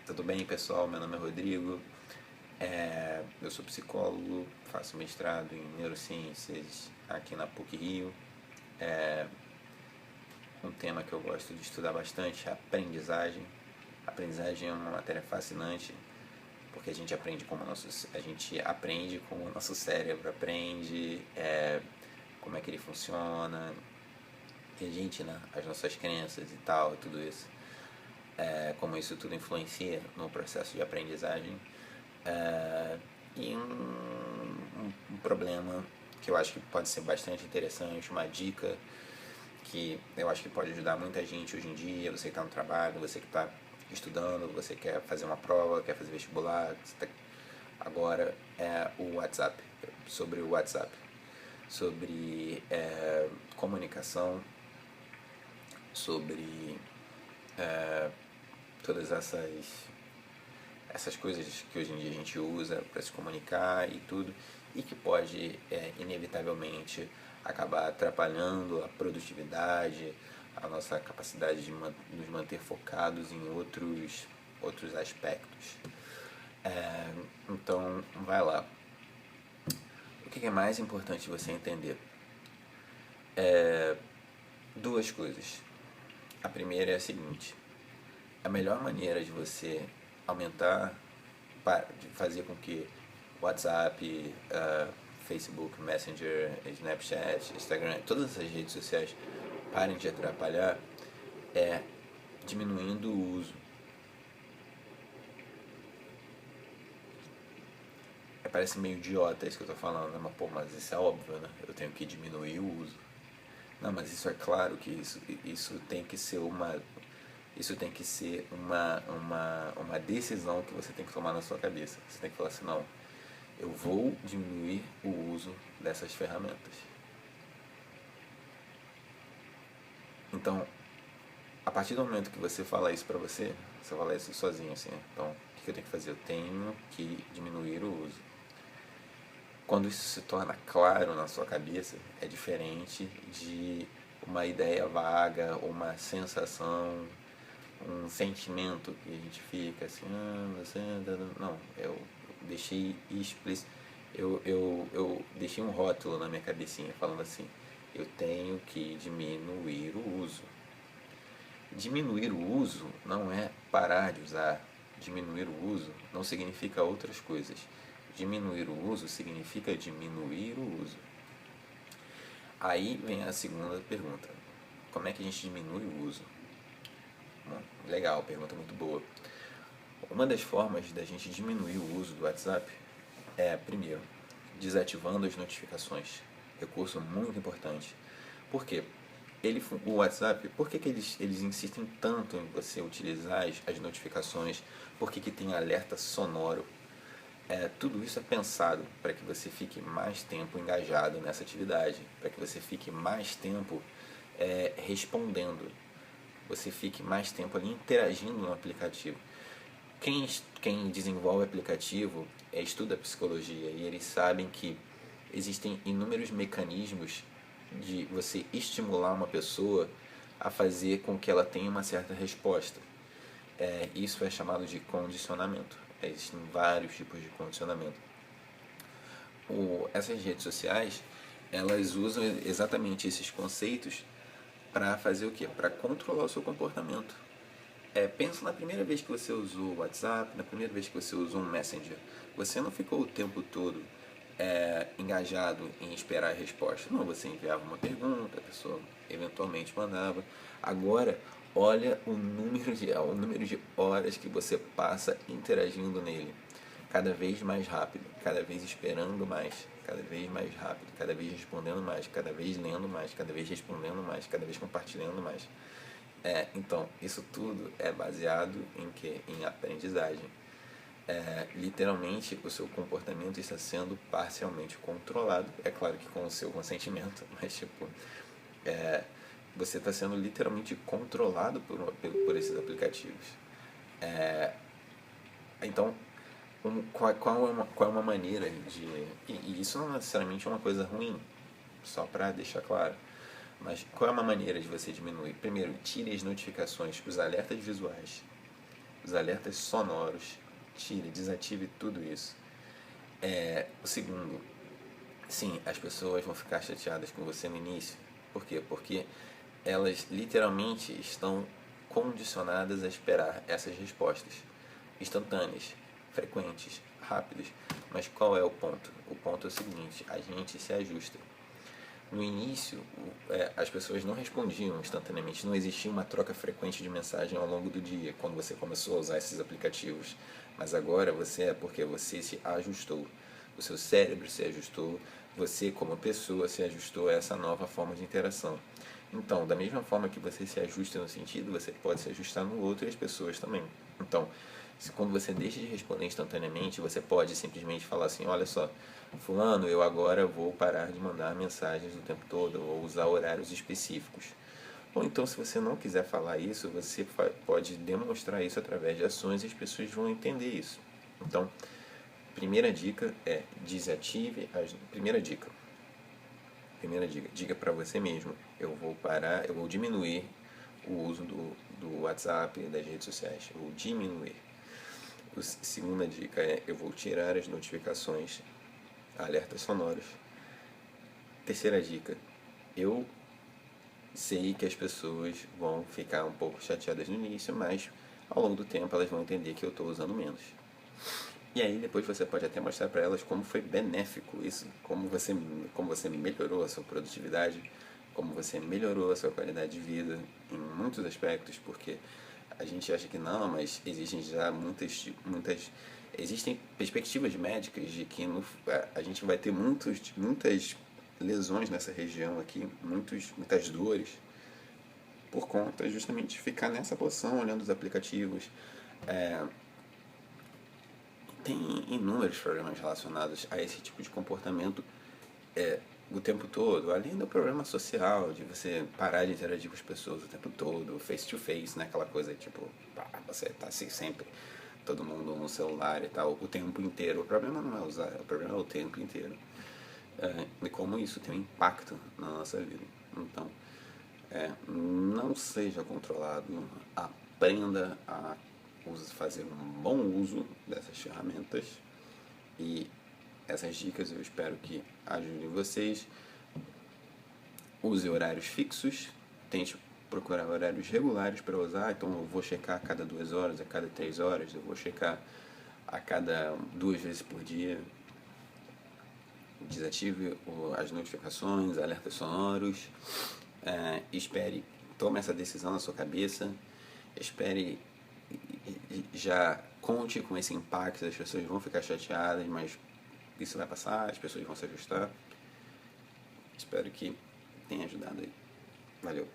Tudo bem, pessoal? Meu nome é Rodrigo, eu sou psicólogo, faço mestrado em neurociências aqui na PUC-Rio. Um tema que eu gosto de estudar bastante é aprendizagem. Aprendizagem é uma matéria fascinante, porque a gente aprende como o nosso cérebro aprende, como é que ele funciona, e a gente, né, as nossas crenças e tal, tudo isso. Como isso tudo influencia no processo de aprendizagem. E um problema que eu acho que pode ser bastante interessante, uma dica que eu acho que pode ajudar muita gente hoje em dia, você que está no trabalho, você que está estudando, você quer fazer uma prova, quer fazer vestibular, agora é o WhatsApp, sobre o WhatsApp, sobre comunicação, sobre todas essas coisas que hoje em dia a gente usa para se comunicar e tudo, e que pode inevitavelmente acabar atrapalhando a produtividade, a nossa capacidade de nos manter focados em outros aspectos. Então, vai lá. O que é mais importante você entender? Duas coisas. A primeira é a seguinte: a melhor maneira de você aumentar, de fazer com que WhatsApp, Facebook, Messenger, Snapchat, Instagram, todas essas redes sociais parem de atrapalhar é diminuindo o uso. Parece meio idiota isso que eu tô falando, né? Mas isso é óbvio, né? Eu tenho que diminuir o uso. Não, mas isso é claro que isso tem que ser uma decisão que você tem que tomar na sua cabeça. Você tem que falar assim: não, eu vou diminuir o uso dessas ferramentas. Então, a partir do momento que você fala isso pra você fala isso sozinho assim. Então, o que eu tenho que fazer? Eu tenho que diminuir o uso. Quando isso se torna claro na sua cabeça, é diferente de uma ideia vaga, uma sensação, um sentimento que a gente fica assim: você... Não, eu deixei explícito, eu deixei um rótulo na minha cabecinha falando assim: eu tenho que diminuir o uso. Diminuir o uso não é parar de usar. Diminuir o uso não significa outras coisas. Diminuir o uso significa diminuir o uso. Aí vem a segunda pergunta: como é que a gente diminui o uso? Bom, legal, pergunta muito boa. Uma das formas da gente diminuir o uso do WhatsApp é, primeiro, desativando as notificações. Recurso muito importante. Por quê? O WhatsApp, por que eles insistem tanto em você utilizar as notificações? Por que tem alerta sonoro? Tudo isso é pensado para que você fique mais tempo engajado nessa atividade, para que você fique mais tempo respondendo, você fique mais tempo ali interagindo no aplicativo. Quem desenvolve aplicativo estuda psicologia e eles sabem que existem inúmeros mecanismos de você estimular uma pessoa a fazer com que ela tenha uma certa resposta. Isso é chamado de condicionamento. Existem vários tipos de condicionamento. Essas redes sociais, elas usam exatamente esses conceitos para fazer o quê? Para controlar o seu comportamento. Pensa na primeira vez que você usou o WhatsApp, na primeira vez que você usou um Messenger. Você não ficou o tempo todo engajado em esperar a resposta. Não, você enviava uma pergunta, a pessoa eventualmente mandava. Agora, olha o número de horas que você passa interagindo nele. Cada vez mais rápido, cada vez esperando mais, cada vez mais rápido, cada vez respondendo mais, cada vez lendo mais, cada vez respondendo mais, cada vez compartilhando mais. Então, isso tudo é baseado em quê? Em aprendizagem. Literalmente, o seu comportamento está sendo parcialmente controlado. É claro que com o seu consentimento, mas você está sendo literalmente controlado por esses aplicativos. Então, qual é uma maneira de... E isso não necessariamente é uma coisa ruim, só para deixar claro. Mas qual é uma maneira de você diminuir? Primeiro, tire as notificações, os alertas visuais. os alertas sonoros, tire, desative tudo isso. O segundo, sim, as pessoas vão ficar chateadas com você no início. Por quê? Porque elas literalmente estão condicionadas a esperar essas respostas instantâneas, frequentes, rápidas. Mas qual é o ponto? O ponto é o seguinte: a gente se ajusta. No início, as pessoas não respondiam instantaneamente, não existia uma troca frequente de mensagem ao longo do dia, quando você começou a usar esses aplicativos. Mas agora porque você se ajustou, o seu cérebro se ajustou, você como pessoa se ajustou a essa nova forma de interação. Então, da mesma forma que você se ajusta no sentido, você pode se ajustar no outro e as pessoas também. Então, quando você deixa de responder instantaneamente, você pode simplesmente falar assim: olha só, fulano, eu agora vou parar de mandar mensagens o tempo todo, ou usar horários específicos. Ou então, se você não quiser falar isso, você pode demonstrar isso através de ações e as pessoas vão entender isso. Então, primeira dica é desative as... Primeira dica, diga para você mesmo: eu vou parar, eu vou diminuir o uso do WhatsApp e das redes sociais. Eu vou diminuir. A segunda dica é: eu vou tirar as notificações, alertas sonoros. Terceira dica: eu sei que as pessoas vão ficar um pouco chateadas no início, mas ao longo do tempo elas vão entender que eu estou usando menos. E aí depois você pode até mostrar para elas como foi benéfico isso, como você melhorou a sua produtividade, como você melhorou a sua qualidade de vida em muitos aspectos, porque a gente acha que não, mas existem já muitas existem perspectivas médicas de que a gente vai ter muitas lesões nessa região aqui, muitas dores, por conta justamente de ficar nessa posição, olhando os aplicativos. Tem inúmeros problemas relacionados a esse tipo de comportamento o tempo todo, além do problema social, de você parar de interagir com as pessoas o tempo todo, face to face, né? Aquela coisa tipo, você tá assim sempre, todo mundo no celular e tal, o tempo inteiro. O problema não é usar, o problema é o tempo inteiro. E como isso tem um impacto na nossa vida. Então, não seja controlado, aprenda a fazer um bom uso dessas ferramentas, e essas dicas eu espero que ajudem vocês. Use horários fixos, tente procurar horários regulares para usar. Então eu vou checar a cada 2 horas, a cada 3 horas, eu vou checar a cada 2 vezes por dia. Desative as notificações, alertas sonoros. Espere, tome essa decisão na sua cabeça. Espere, já conte com esse impacto. As pessoas vão ficar chateadas, mas isso vai passar, as pessoas vão se ajustar. Espero que tenha ajudado aí. Valeu.